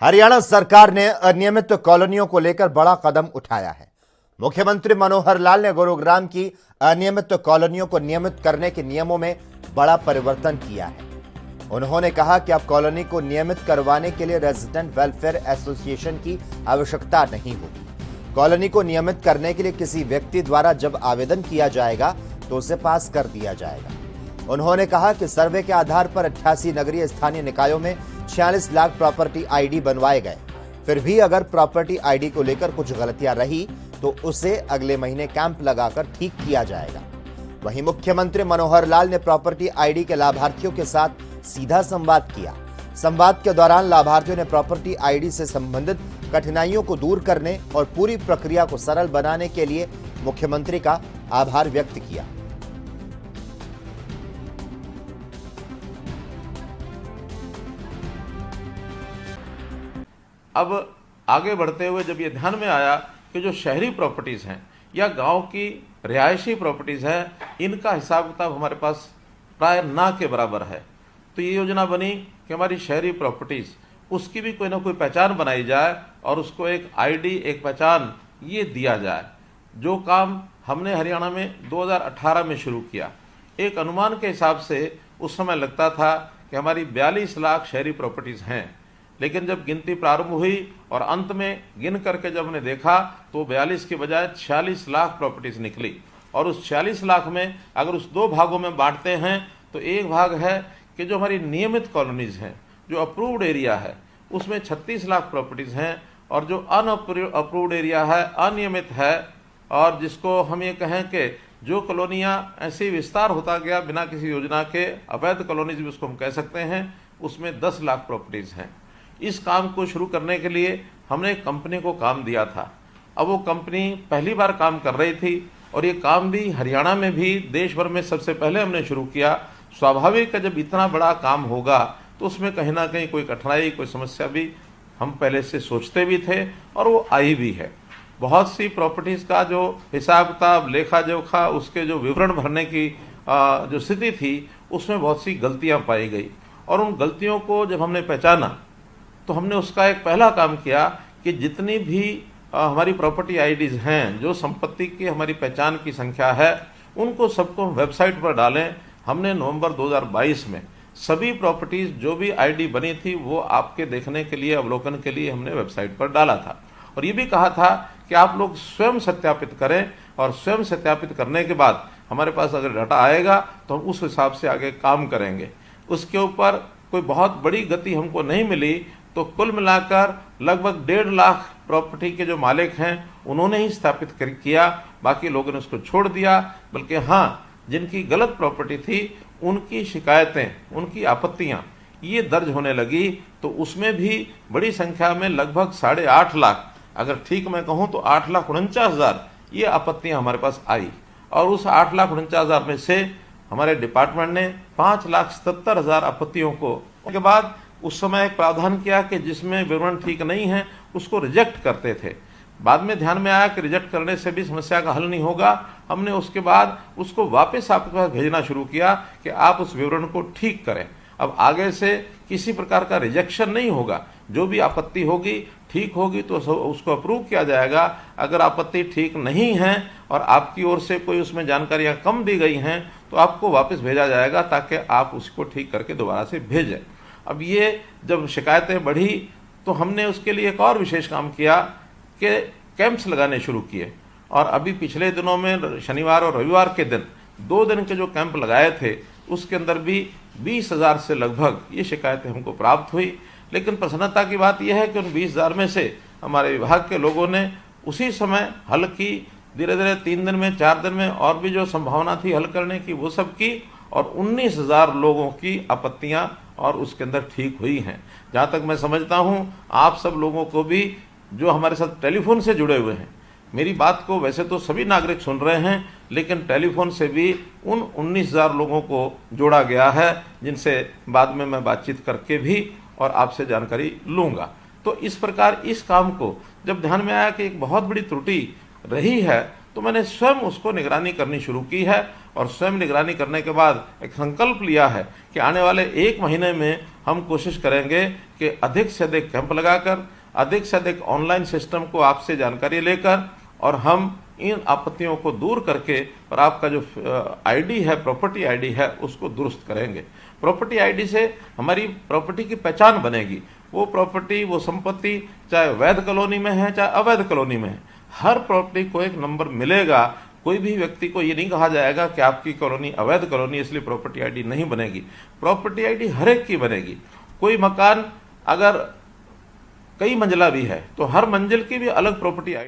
हरियाणा सरकार ने अनियमित कॉलोनियों को लेकर बड़ा कदम उठाया है। मुख्यमंत्री मनोहर लाल ने गुरुग्राम की अनियमित कॉलोनियों को नियमित करने के नियमों में बड़ा परिवर्तन किया है। उन्होंने कहा कि अब कॉलोनी को नियमित करवाने के लिए रेजिडेंट वेलफेयर एसोसिएशन की आवश्यकता नहीं होगी। कॉलोनी को नियमित करने के लिए किसी व्यक्ति द्वारा जब आवेदन किया जाएगा तो उसे पास कर दिया जाएगा। उन्होंने कहा कि सर्वे के आधार पर 88 नगरीय स्थानीय निकायों में 46 लाख प्रॉपर्टी आईडी बनवाए गए। फिर भी अगर प्रॉपर्टी आईडी को लेकर कुछ गलतियां रही तो उसे अगले महीने कैंप लगाकर ठीक किया जाएगा। वहीं मुख्यमंत्री मनोहर लाल ने प्रॉपर्टी आईडी के लाभार्थियों के साथ सीधा संवाद किया। संवाद के दौरान लाभार्थियों ने प्रॉपर्टी आईडी से संबंधित कठिनाइयों को दूर करने और पूरी प्रक्रिया को सरल बनाने के लिए मुख्यमंत्री का आभार व्यक्त किया। अब आगे बढ़ते हुए जब ये ध्यान में आया कि जो शहरी प्रॉपर्टीज़ हैं या गांव की रिहायशी प्रॉपर्टीज़ हैं, इनका हिसाब किताब हमारे पास प्राय ना के बराबर है, तो ये योजना बनी कि हमारी शहरी प्रॉपर्टीज़ उसकी भी कोई ना कोई पहचान बनाई जाए और उसको एक आईडी, एक पहचान ये दिया जाए। जो काम हमने हरियाणा में 2018 में शुरू किया, एक अनुमान के हिसाब से उस समय लगता था कि हमारी 42 लाख शहरी प्रॉपर्टीज़ हैं, लेकिन जब गिनती प्रारंभ हुई और अंत में गिन करके जब हमने देखा तो 42 के बजाय 46 लाख प्रॉपर्टीज निकली। और उस 46 लाख में अगर उस दो भागों में बांटते हैं तो एक भाग है कि जो हमारी नियमित कॉलोनीज हैं, जो अप्रूव्ड एरिया है, उसमें 36 लाख प्रॉपर्टीज हैं, और जो अनअप्रूव्ड एरिया है, अनियमित है, और जिसको हम ये कहें कि जो कॉलोनियाँ ऐसे विस्तार होता गया बिना किसी योजना के, अवैध कॉलोनीज भी उसको हम कह सकते हैं, उसमें 10 लाख प्रॉपर्टीज हैं। इस काम को शुरू करने के लिए हमने एक कंपनी को काम दिया था। अब वो कंपनी पहली बार काम कर रही थी और ये काम भी हरियाणा में भी देश भर में सबसे पहले हमने शुरू किया। स्वाभाविक है, जब इतना बड़ा काम होगा तो उसमें कहीं ना कहीं कोई कठिनाई, कोई समस्या भी हम पहले से सोचते भी थे और वो आई भी है। बहुत सी प्रॉपर्टीज़ का जो हिसाब किताब, लेखा जोखा, उसके जो विवरण भरने की जो स्थिति थी, उसमें बहुत सी गलतियाँ पाई गई। और उन गलतियों को जब हमने पहचाना तो हमने उसका एक पहला काम किया कि जितनी भी हमारी प्रॉपर्टी आईडीज हैं, जो संपत्ति की हमारी पहचान की संख्या है, उनको सबको वेबसाइट पर डालें। हमने नवंबर 2022 में सभी प्रॉपर्टीज जो भी आईडी बनी थी वो आपके देखने के लिए, अवलोकन के लिए हमने वेबसाइट पर डाला था। और ये भी कहा था कि आप लोग स्वयं सत्यापित करें, और स्वयं सत्यापित करने के बाद हमारे पास अगर डाटा आएगा तो हम उस हिसाब से आगे काम करेंगे। उसके ऊपर कोई बहुत बड़ी गति हमको नहीं मिली, तो कुल मिलाकर लगभग 1.5 लाख प्रॉपर्टी के जो मालिक हैं उन्होंने ही स्थापित किया, बाकी लोगों ने उसको छोड़ दिया। बल्कि हाँ, जिनकी गलत प्रॉपर्टी थी उनकी शिकायतें, उनकी आपत्तियां ये दर्ज होने लगी, तो उसमें भी बड़ी संख्या में लगभग 8.5 लाख, अगर ठीक मैं कहूँ तो 8,49,000 ये आपत्तियां हमारे पास आई। और उस 8,49,000 में से हमारे डिपार्टमेंट ने 5,77,000 आपत्तियों को के बाद उस समय एक प्रावधान किया कि जिसमें विवरण ठीक नहीं है उसको रिजेक्ट करते थे। बाद में ध्यान में आया कि रिजेक्ट करने से भी समस्या का हल नहीं होगा। हमने उसके बाद उसको वापस आपके पास भेजना शुरू किया कि आप उस विवरण को ठीक करें। अब आगे से किसी प्रकार का रिजेक्शन नहीं होगा, जो भी आपत्ति होगी ठीक होगी तो उसको अप्रूव किया जाएगा। अगर आपत्ति ठीक नहीं है और आपकी ओर से कोई उसमें जानकारियां कम दी गई हैं तो आपको वापस भेजा जाएगा, ताकि आप उसको ठीक करके दोबारा से भेजें। अब ये जब शिकायतें बढ़ी तो हमने उसके लिए एक और विशेष काम किया कि कैंप्स लगाने शुरू किए। और अभी पिछले दिनों में शनिवार और रविवार के दिन 2 दिन के जो कैंप लगाए थे, उसके अंदर भी 20,000 से लगभग ये शिकायतें हमको प्राप्त हुई। लेकिन प्रसन्नता की बात यह है कि उन 20,000 में से हमारे विभाग के लोगों ने उसी समय हल की। धीरे धीरे 3 दिन में, 4 दिन में और भी जो संभावना थी हल करने की वो सब की, और 19,000 लोगों की आपत्तियां और उसके अंदर ठीक हुई हैं। जहाँ तक मैं समझता हूँ, आप सब लोगों को भी जो हमारे साथ टेलीफोन से जुड़े हुए हैं, मेरी बात को वैसे तो सभी नागरिक सुन रहे हैं, लेकिन टेलीफोन से भी उन 19,000 लोगों को जोड़ा गया है, जिनसे बाद में मैं बातचीत करके भी और आपसे जानकारी लूँगा। तो इस प्रकार इस काम को जब ध्यान में आया कि एक बहुत बड़ी त्रुटि रही है, तो मैंने स्वयं उसको निगरानी करनी शुरू की है। और स्वयं निगरानी करने के बाद एक संकल्प लिया है कि आने वाले 1 महीने में हम कोशिश करेंगे कि अधिक से अधिक कैंप लगाकर, अधिक से अधिक ऑनलाइन सिस्टम को आपसे जानकारी लेकर और हम इन आपत्तियों को दूर करके और आपका जो आईडी है, प्रॉपर्टी आईडी है, उसको दुरुस्त करेंगे। प्रॉपर्टी आईडी से हमारी प्रॉपर्टी की पहचान बनेगी। वो प्रॉपर्टी, वो संपत्ति चाहे वैध कॉलोनी में है चाहे अवैध कॉलोनी में है, हर प्रॉपर्टी को एक नंबर मिलेगा। कोई भी व्यक्ति को ये नहीं कहा जाएगा कि आपकी कॉलोनी अवैध कॉलोनी इसलिए प्रॉपर्टी आईडी नहीं बनेगी। प्रॉपर्टी आईडी हर एक की बनेगी। कोई मकान अगर कई मंजिला भी है तो हर मंजिल की भी अलग प्रॉपर्टी आईडी